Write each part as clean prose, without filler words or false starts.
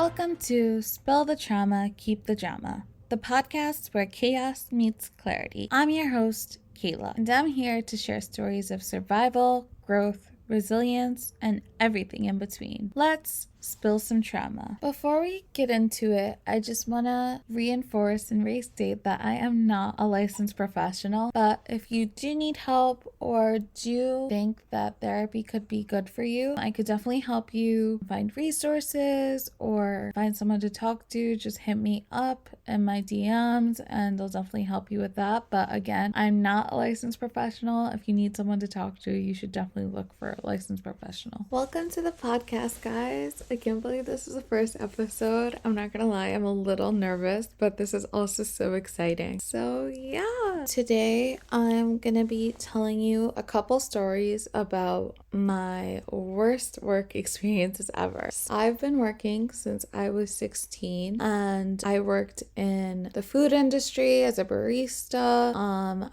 Welcome to Spill the Trauma, Keep the Drama, the podcast where chaos meets clarity. I'm your host, Kayla, and I'm here to share stories of survival, growth, resilience, and everything in between. Let's spill some trauma. Before we get into it, I just want to reinforce and restate that I am not a licensed professional, but if you do need help or do think that therapy could be good for you, I could definitely help you find resources or find someone to talk to. Just hit me up in my DMs and I'll definitely help you with that. But again, I'm not a licensed professional. If you need someone to talk to, you should definitely look for a licensed professional. Welcome to the podcast, guys. I can't believe this is the first episode. I'm not gonna lie, I'm a little nervous, but this is also so exciting. So yeah, today I'm gonna be telling you a couple stories about my worst work experiences ever. I've been working since I was 16 and I worked in the food industry as a barista.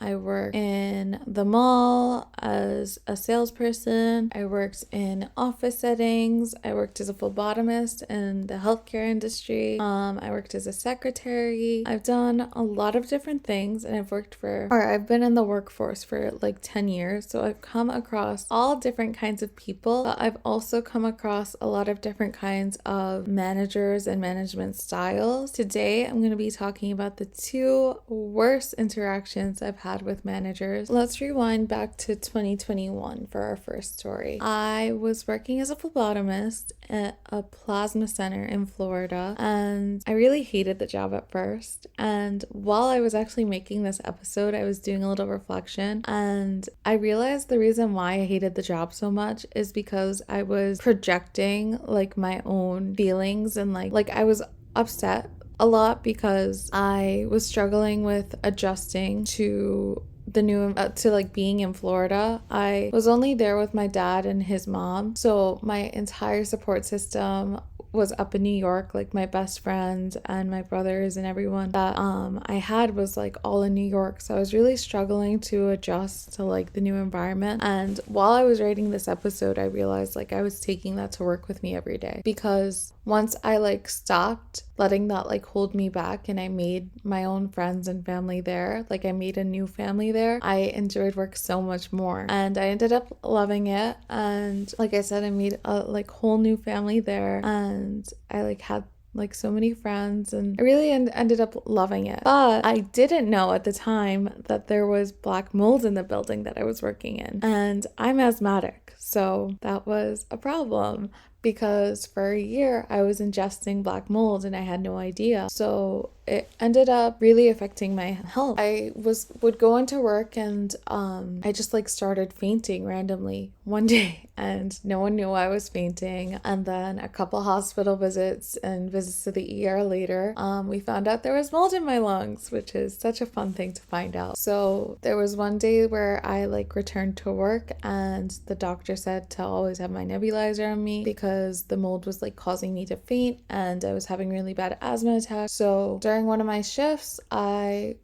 I worked in the mall as a salesperson. I worked in office settings. I worked as a phlebotomist in the healthcare industry. I worked as a secretary. I've done a lot of different things and I've been in the workforce for like 10 years. So I've come across all different kinds of people, but I've also come across a lot of different kinds of managers and management styles. Today, I'm going to be talking about the two worst interactions I've had with managers. Let's rewind back to 2021 for our first story. I was working as a phlebotomist at a plasma center in Florida, and I really hated the job at first. And while I was actually making this episode, I was doing a little reflection, and I realized the reason why I hated the job so much is because I was projecting like my own feelings, and like I was upset a lot because I was struggling with adjusting to the new to like being in Florida. I was only there with my dad and his mom, so my entire support system was up in New York. Like my best friend and my brothers and everyone that I had was like all in New York, so I was really struggling to adjust to like the new environment. And while I was writing this episode, I realized like I was taking that to work with me every day, because once I like stopped letting that like hold me back and I made my own friends and family there, like I made a new family there, I enjoyed work so much more and I ended up loving it. And like I said, I made a like whole new family there, and I like had like so many friends, and I really ended up loving it. But I didn't know at the time that there was black mold in the building that I was working in, and I'm asthmatic, so that was a problem, because for a year I was ingesting black mold and I had no idea. So it ended up really affecting my health. I would go into work and I just like started fainting randomly one day, and no one knew I was fainting. And then a couple hospital visits and visits to the ER later, we found out there was mold in my lungs, which is such a fun thing to find out. So there was one day where I like returned to work and the doctor said to always have my nebulizer on me because the mold was like causing me to faint and I was having really bad asthma attacks. So during one of my shifts, my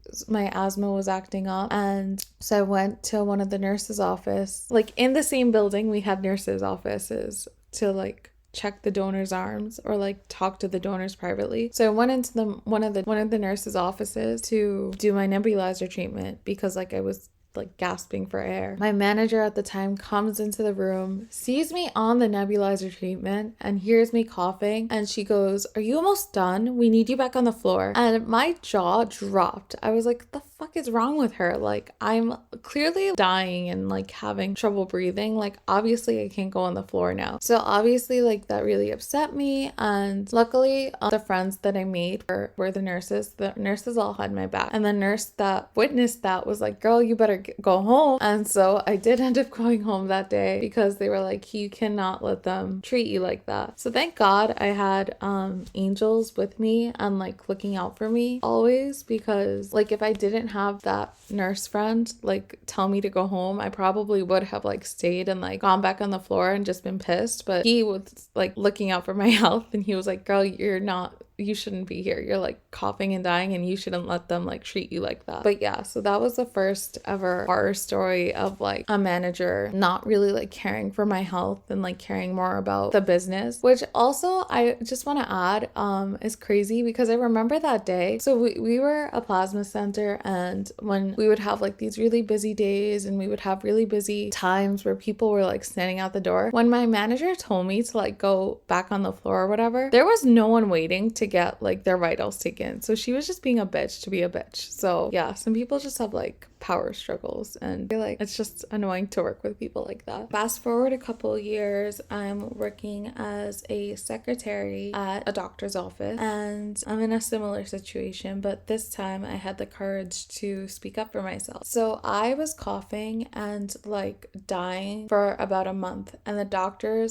asthma was acting up, and so I went to one of the nurses' office. Like in the same building, we had nurses' offices to like check the donor's arms or like talk to the donors privately. So I went into one of the nurses' offices to do my nebulizer treatment because like I was like gasping for air. My manager at the time comes into the room, sees me on the nebulizer treatment and hears me coughing, and she goes, "Are you almost done? We need you back on the floor." And my jaw dropped. I was like, the fuck is wrong with her? Like, I'm clearly dying and like having trouble breathing. Like, obviously I can't go on the floor now. So obviously like that really upset me, and luckily the friends that I made were the nurses. The nurses all had my back, and the nurse that witnessed that was like, "Girl, you better go home." And so I did end up going home that day because they were like, you cannot let them treat you like that. So thank God I had angels with me and like looking out for me always, because like if I didn't have that nurse friend like tell me to go home, I probably would have like stayed and like gone back on the floor and just been pissed. But he was like looking out for my health, and he was like, "Girl, you're not you shouldn't be here. You're like coughing and dying and you shouldn't let them like treat you like that. But yeah, so that was the first ever horror story of like a manager not really like caring for my health and like caring more about the business, which also I just want to add is crazy because I remember that day. So we were a plasma center, and when we would have like these really busy days and we would have really busy times where people were like standing out the door, when my manager told me to like go back on the floor or whatever, there was no one waiting to get like their vitals taken. So she was just being a bitch to be a bitch. So yeah, some people just have like power struggles, and I feel like it's just annoying to work with people like that. Fast forward a couple years, I'm working as a secretary at a doctor's office, and I'm in a similar situation, but this time I had the courage to speak up for myself. So I was coughing and like dying for about a month, and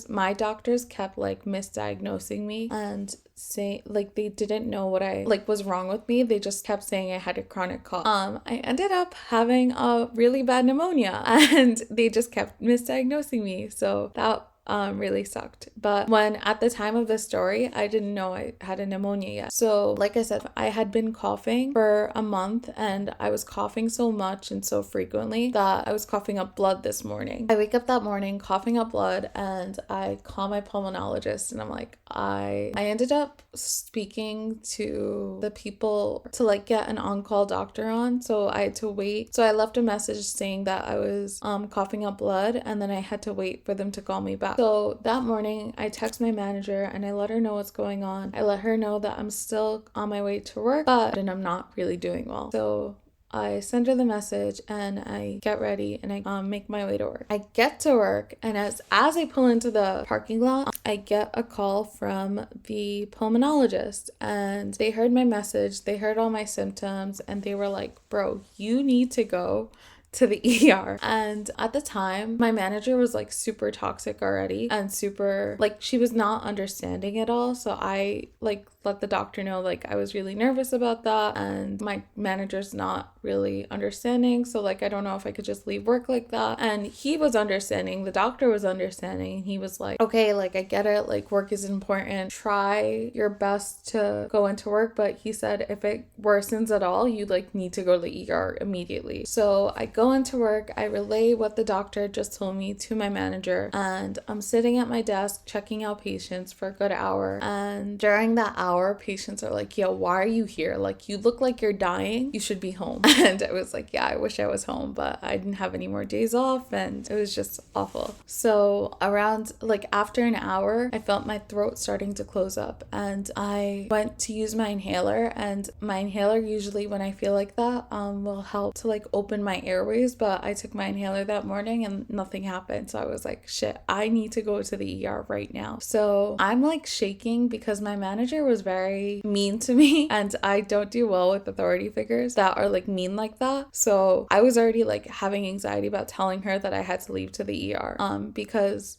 my doctors kept like misdiagnosing me and say like they didn't know what I like was wrong with me. They just kept saying I had a chronic cough. I ended up having a really bad pneumonia, and they just kept misdiagnosing me. So that really sucked. But when at the time of the story, I didn't know I had a pneumonia yet. So like I said, I had been coughing for a month, and I was coughing so much and so frequently that I was coughing up blood this morning. I wake up that morning coughing up blood, and I call my pulmonologist, and I'm like, I ended up speaking to the people to like get an on-call doctor on, so I had to wait. So I left a message saying that I was coughing up blood, and then I had to wait for them to call me back. So that morning I text my manager and I let her know what's going on. I let her know that I'm still on my way to work, but I'm not really doing well. So I send her the message and I get ready and I make my way to work. I get to work, and as I pull into the parking lot, I get a call from the pulmonologist, and they heard my message, they heard all my symptoms, and they were like, bro, you need to go to the ER. And at the time, my manager was like super toxic already, and super like she was not understanding at all. So I like let the doctor know like I was really nervous about that, and my manager's not really understanding, so like I don't know if I could just leave work like that. And he was understanding, the doctor was understanding, and he was like, okay, like I get it, like work is important, try your best to go into work, but he said if it worsens at all, you like need to go to the ER immediately. So I go into work, I relay what the doctor just told me to my manager, and I'm sitting at my desk checking out patients for a good hour. And during that hour, patients are like, yo, why are you here? Like, you look like you're dying, you should be home. And I was like, yeah, I wish I was home, but I didn't have any more days off, and it was just awful. So around like after an hour, I felt my throat starting to close up, and I went to use my inhaler, and my inhaler usually when I feel like that will help to like open my airways, but I took my inhaler that morning and nothing happened. So I was like, shit, I need to go to the ER right now. So I'm like shaking because my manager was very mean to me, and I don't do well with authority figures that are like mean like that. So I was already like having anxiety about telling her that I had to leave to the ER because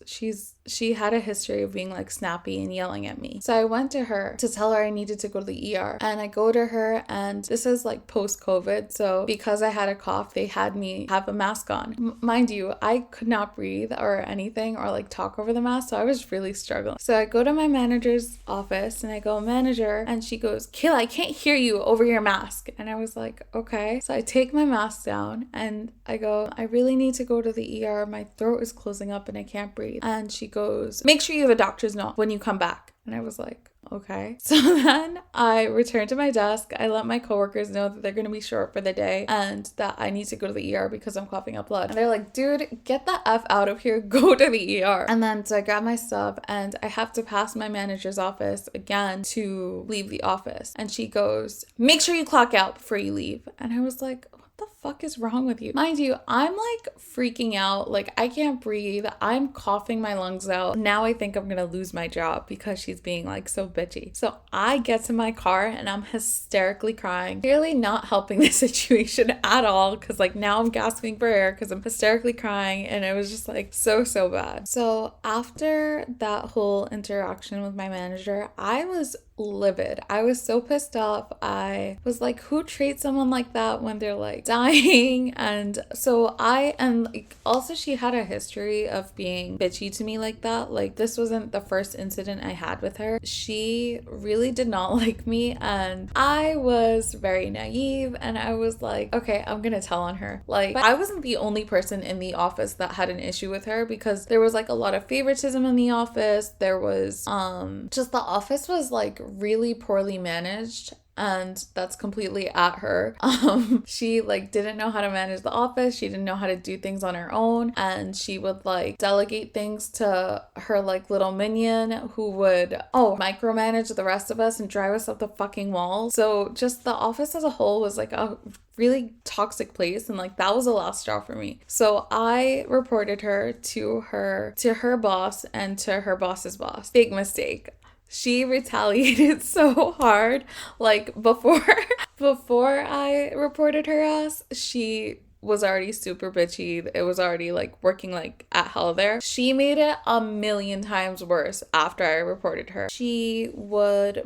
she had a history of being like snappy and yelling at me. So I went to her to tell her I needed to go to the ER, and I go to her, and this is like post-COVID, so because I had a cough, they had me have a mask on. Mind you, I could not breathe or anything or like talk over the mask, so I was really struggling. So I go to my manager's office and I go, manager, and she goes, Kayla, I can't hear you over your mask. And I was like, okay. So I take my mask down and I go, I really need to go to the ER. My throat is closing up and I can't breathe. And she goes, make sure you have a doctor's note when you come back. And I was like, okay. So then I returned to my desk. I let my coworkers know that they're going to be short for the day and that I need to go to the ER because I'm coughing up blood. And they're like, dude, get the F out of here. Go to the ER. And then so I grab my stuff and I have to pass my manager's office again to leave the office. And she goes, make sure you clock out before you leave. And I was like, the fuck is wrong with you? Mind you, I'm like freaking out, like I can't breathe, I'm coughing my lungs out. Now I think I'm gonna lose my job because she's being like so bitchy. So I get to my car and I'm hysterically crying, clearly not helping the situation at all, because like now I'm gasping for air because I'm hysterically crying, and it was just like so bad. So after that whole interaction with my manager, I was livid. I was so pissed off. I was like, who treats someone like that when they're like dying annoying. And so also she had a history of being bitchy to me like that. Like, this wasn't the first incident I had with her. She really did not like me, and I was very naive, and I was like, okay, I'm gonna tell on her. Like, but I wasn't the only person in the office that had an issue with her, because there was like a lot of favoritism in the office. There was just the office was like really poorly managed, and that's completely at her. She like didn't know how to manage the office. She didn't know how to do things on her own, and she would like delegate things to her like little minion, who would micromanage the rest of us and drive us up the fucking wall. So just the office as a whole was like a really toxic place, and like that was the last straw for me. So I reported her to her boss and to her boss's boss. Big mistake. She retaliated so hard. Like, before I reported her ass, she was already super bitchy. It was already like working like at hell there. She made it a million times worse after I reported her. She would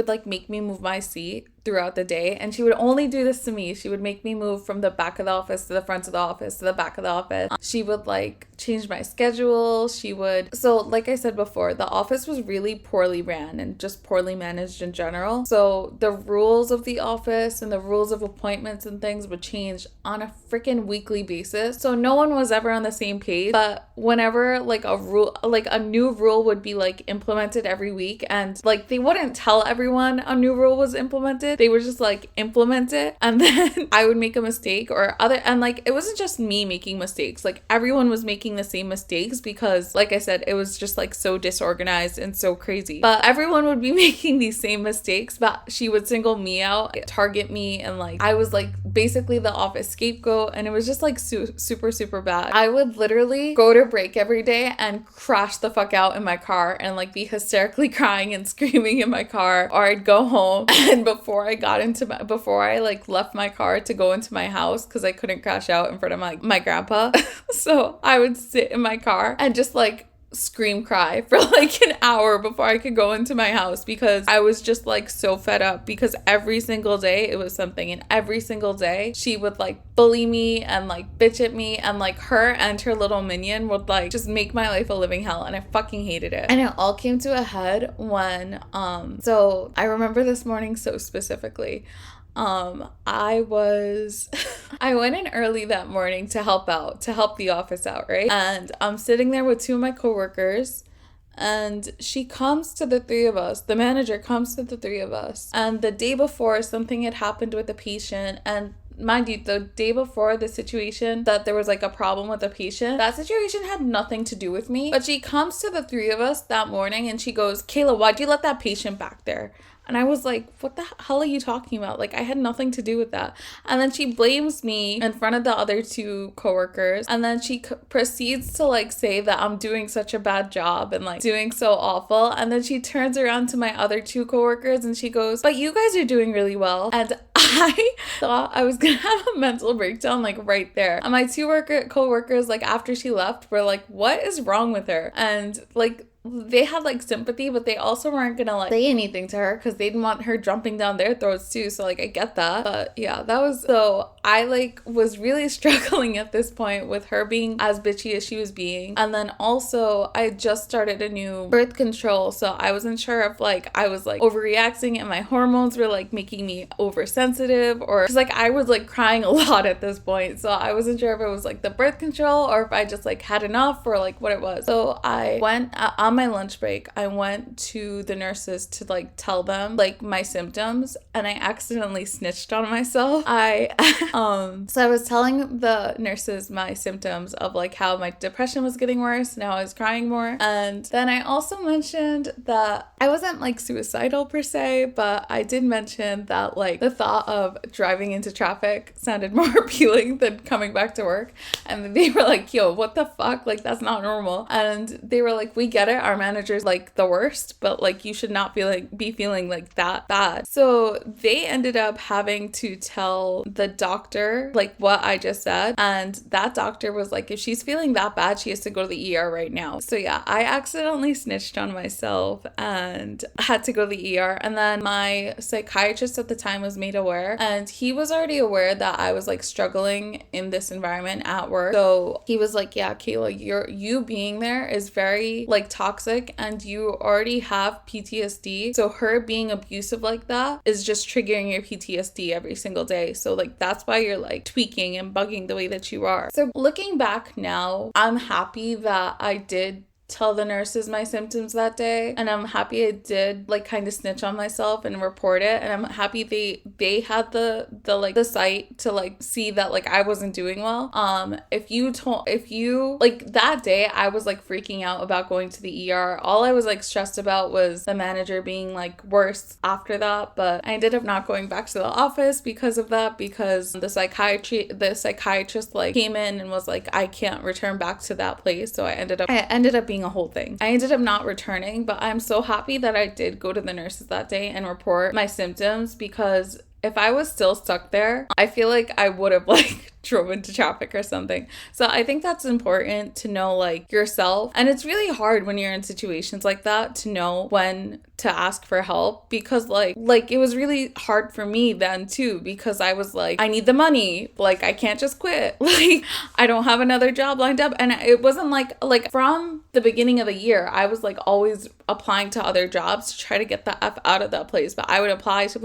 like make me move my seat throughout the day, and she would only do this to me. She would make me move from the back of the office to the front of the office to the back of the office. She would like change my schedule. So like I said before, the office was really poorly ran and just poorly managed in general. So the rules of the office and the rules of appointments and things would change on a freaking weekly basis. So no one was ever on the same page. But whenever like a new rule would be like implemented every week, and like they wouldn't tell everyone a new rule was implemented. They would just like implement it, and then I would make a mistake and like it wasn't just me making mistakes. Like, everyone was making the same mistakes, because like I said, it was just like so disorganized and so crazy. But everyone would be making these same mistakes, but she would single me out, target me, and like I was like basically the office scapegoat, and it was just like super, super bad. I would literally go to break every day and crash the fuck out in my car and like be hysterically crying and screaming in my car, or I'd go home, and before I like left my car to go into my house, because I couldn't crash out in front of my grandpa. So I would sit in my car and just like scream cry for like an hour before I could go into my house, because I was just like so fed up, because every single day it was something, and every single day she would like bully me and like bitch at me, and like her and her little minion would like just make my life a living hell, and I fucking hated it. And it all came to a head when so I remember this morning so specifically. I went in early that morning to help the office out, right? And I'm sitting there with two of my coworkers, and she comes to the three of us. The manager comes to the three of us. And the day before, something had happened with a patient, and mind you, the day before the situation that there was like a problem with a patient, that situation had nothing to do with me. But she comes to the three of us that morning and she goes, "Kayla, why'd you let that patient back there?" And I was like, what the hell are you talking about? Like, I had nothing to do with that. And then she blames me in front of the other two coworkers. And then she proceeds to like say that I'm doing such a bad job and like doing so awful. And then she turns around to my other two coworkers and she goes, "But you guys are doing really well." And I thought I was gonna have a mental breakdown like right there. And my two coworkers, like after she left, were like, "What is wrong with her?" And like they had like sympathy, but they also weren't gonna like say anything to her because they didn't want her jumping down their throats too. So like I get that. But yeah, so I like was really struggling at this point with her being as bitchy as she was being. And then also I just started a new birth control, so I wasn't sure if like I was like overreacting and my hormones were like making me oversensitive, or because like I was like crying a lot at this point. So I wasn't sure if it was like the birth control or if I just like had enough or like what it was. So I went on my lunch break, I went to the nurses to like tell them like my symptoms, and I accidentally snitched on myself. So I was telling the nurses my symptoms of like how my depression was getting worse and how I was crying more. And then I also mentioned that I wasn't like suicidal per se, but I did mention that like the thought of driving into traffic sounded more appealing than coming back to work. And they were like, "Yo, what the fuck? Like, that's not normal." And they were like, "We get it. our manager's like the worst, but like you should not be feeling like that bad. So they ended up having to tell the doctor like what I just said, and that doctor was like, if she's feeling that bad, she has to go to the ER right now. So yeah, I accidentally snitched on myself and had to go to the ER. And then my psychiatrist at the time was made aware, and he was already aware that I was like struggling in this environment at work. So he was like, yeah, Kayla, you being there is very like toxic, and you already have PTSD. So her being abusive like that is just triggering your PTSD every single day. So like that's why you're like tweaking and bugging the way that you are. So looking back now, I'm happy that I did tell the nurses my symptoms that day, and I'm happy I did like kind of snitch on myself and report it, and I'm happy they had the sight to like see that like I wasn't doing well. If you like that day I was like freaking out about going to the ER. All I was like stressed about was the manager being like worse after that, but I ended up not going back to the office because of that, because the psychiatrist like came in and was like, I can't return back to that place. So I ended up being a whole thing. I ended up not returning, but I'm so happy that I did go to the nurses that day and report my symptoms, because if I was still stuck there, I feel like I would have like drove into traffic or something. So I think that's important to know like yourself. And it's really hard when you're in situations like that to know when to ask for help, because like it was really hard for me then too, because I was like, I need the money, like I can't just quit, like I don't have another job lined up. And it wasn't like from the beginning of the year I was like always applying to other jobs to try to get the F out of that place, but I would apply to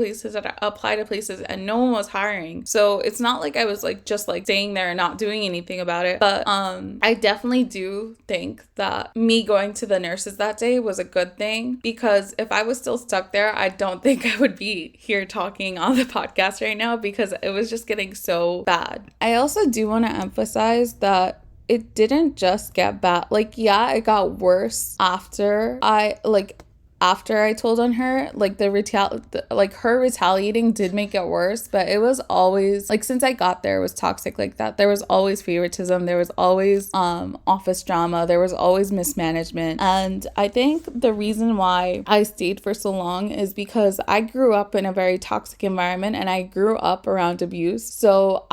places and no one was hiring. So it's not like I was like just like staying there and not doing anything about it. But I definitely do think that me going to the nurses that day was a good thing, because if I was still stuck there, I don't think I would be here talking on the podcast right now, because it was just getting so bad. I also do want to emphasize that it didn't just get bad. Like, yeah, it got worse after I told on her. Like her retaliating did make it worse, but it was always like, since I got there, it was toxic like that. There was always favoritism, there was always office drama, there was always mismanagement. And I think the reason why I stayed for so long is because I grew up in a very toxic environment, and I grew up around abuse. So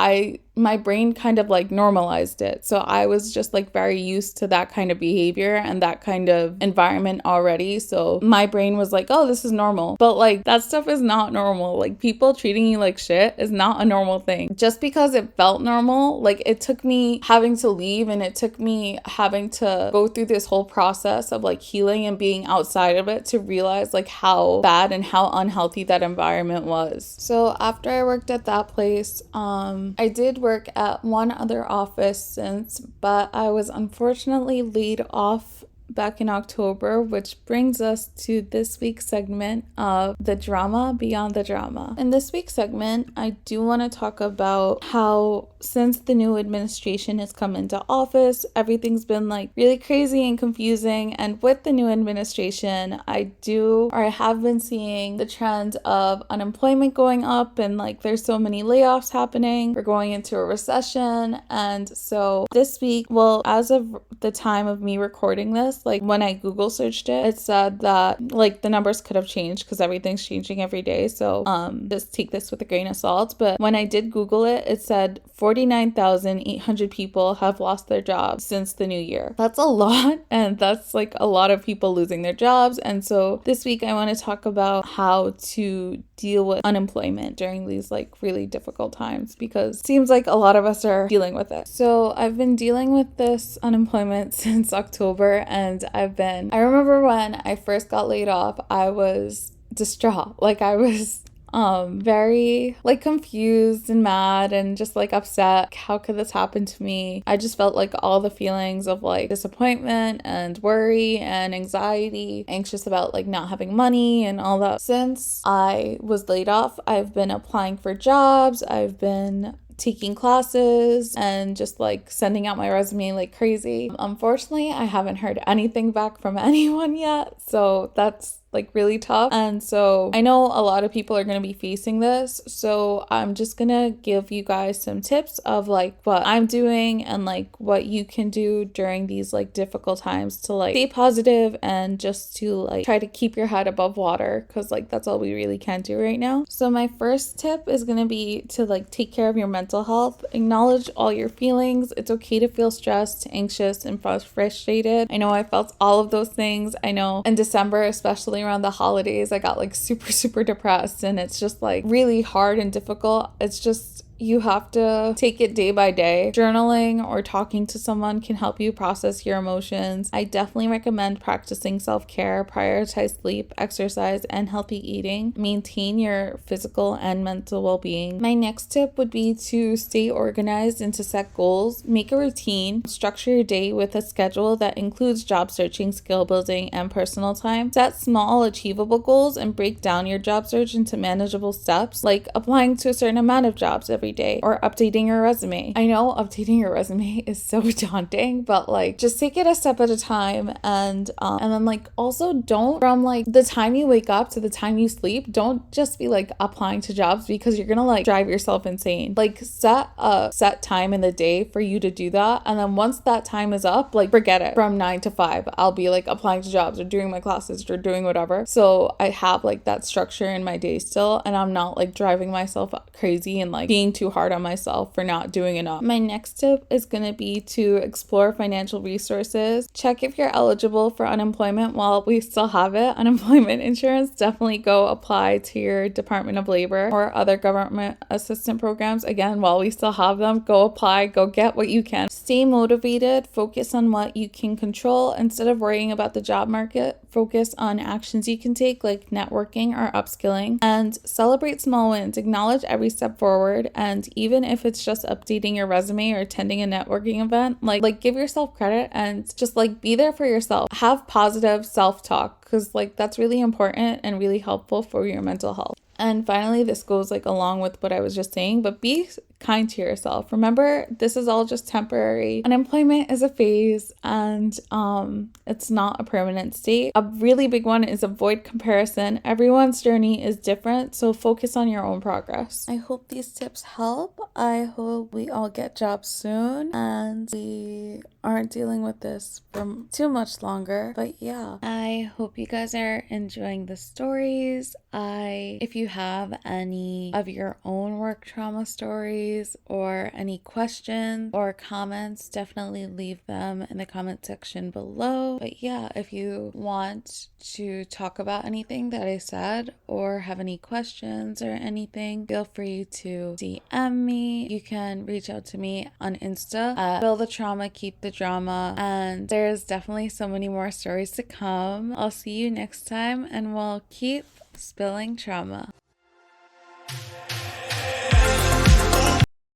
my brain kind of like normalized it. So I was just like very used to that kind of behavior and that kind of environment already. So my brain was like, oh, this is normal. But like that stuff is not normal. Like people treating you like shit is not a normal thing. Just because it felt normal, like it took me having to leave, and it took me having to go through this whole process of like healing and being outside of it to realize like how bad and how unhealthy that environment was. So after I worked at that place, I did work at one other office since, but I was unfortunately laid off back in October, which brings us to this week's segment of the drama beyond the drama. In this week's segment, I do want to talk about how since the new administration has come into office, everything's been like really crazy and confusing. And with the new administration, I have been seeing the trend of unemployment going up, and like there's so many layoffs happening. We're going into a recession. And so this week, well, as of the time of me recording this, like when I Google searched it, it said that like the numbers could have changed because everything's changing every day. So just take this with a grain of salt. But when I did Google it, it said 49,800 people have lost their jobs since the new year. That's a lot. And that's like a lot of people losing their jobs. And so this week I want to talk about how to deal with unemployment during these like really difficult times, because it seems like a lot of us are dealing with it. So I've been dealing with this unemployment since October, and I remember when I first got laid off, I was distraught. Like I was very like confused and mad and just like upset. How could this happen to me? I just felt like all the feelings of like disappointment and worry and anxiety, anxious about like not having money and all that. Since I was laid off, I've been applying for jobs, I've been taking classes and just like sending out my resume like crazy. Unfortunately, I haven't heard anything back from anyone yet, so that's like really tough. And so I know a lot of people are going to be facing this. So I'm just going to give you guys some tips of like what I'm doing and like what you can do during these like difficult times to like stay positive and just to like try to keep your head above water, because like that's all we really can do right now. So my first tip is going to be to like take care of your mental health. Acknowledge all your feelings. It's okay to feel stressed, anxious, and frustrated. I know I felt all of those things. I know in December, especially around the holidays, I got like super depressed, and it's just like really hard and difficult. It's just you have to take it day by day. Journaling or talking to someone can help you process your emotions. I definitely recommend practicing self-care, prioritize sleep, exercise, and healthy eating. Maintain your physical and mental well-being. My next tip would be to stay organized and to set goals. Make a routine. Structure your day with a schedule that includes job searching, skill building, and personal time. Set small, achievable goals and break down your job search into manageable steps, like applying to a certain amount of jobs every day or updating your resume. I know updating your resume is so daunting, but like just take it a step at a time. And then like also don't, from like the time you wake up to the time you sleep, don't just be like applying to jobs, because you're gonna like drive yourself insane. Like set a set time in the day for you to do that, and then once that time is up, like forget it. From 9 to 5 I'll be like applying to jobs or doing my classes or doing whatever. So I have like that structure in my day still, and I'm not like driving myself crazy and like being too hard on myself for not doing enough. My next tip is going to be to explore financial resources. Check if you're eligible for unemployment while we still have it. Unemployment insurance, definitely go apply to your Department of Labor or other government assistance programs. Again, while we still have them, go apply, go get what you can. Stay motivated, focus on what you can control. Instead of worrying about the job market, focus on actions you can take, like networking or upskilling, and celebrate small wins. Acknowledge every step forward, and even if it's just updating your resume or attending a networking event, like give yourself credit and just like be there for yourself. Have positive self-talk, because like that's really important and really helpful for your mental health. And finally, this goes like along with what I was just saying, but be kind to yourself. Remember, this is all just temporary. Unemployment is a phase, and it's not a permanent state. A really big one is avoid comparison. Everyone's journey is different, so focus on your own progress. I hope these tips help. I hope we all get jobs soon and we aren't dealing with this for too much longer. But yeah, I hope you guys are enjoying the stories. If you have any of your own work trauma stories or any questions or comments, definitely leave them in the comment section below. But yeah, if you want to talk about anything that I said or have any questions or anything, feel free to DM me. You can reach out to me on Insta at Spill the Trauma, Keep the Drama, and there's definitely so many more stories to come. I'll see you next time, and we'll keep spilling trauma.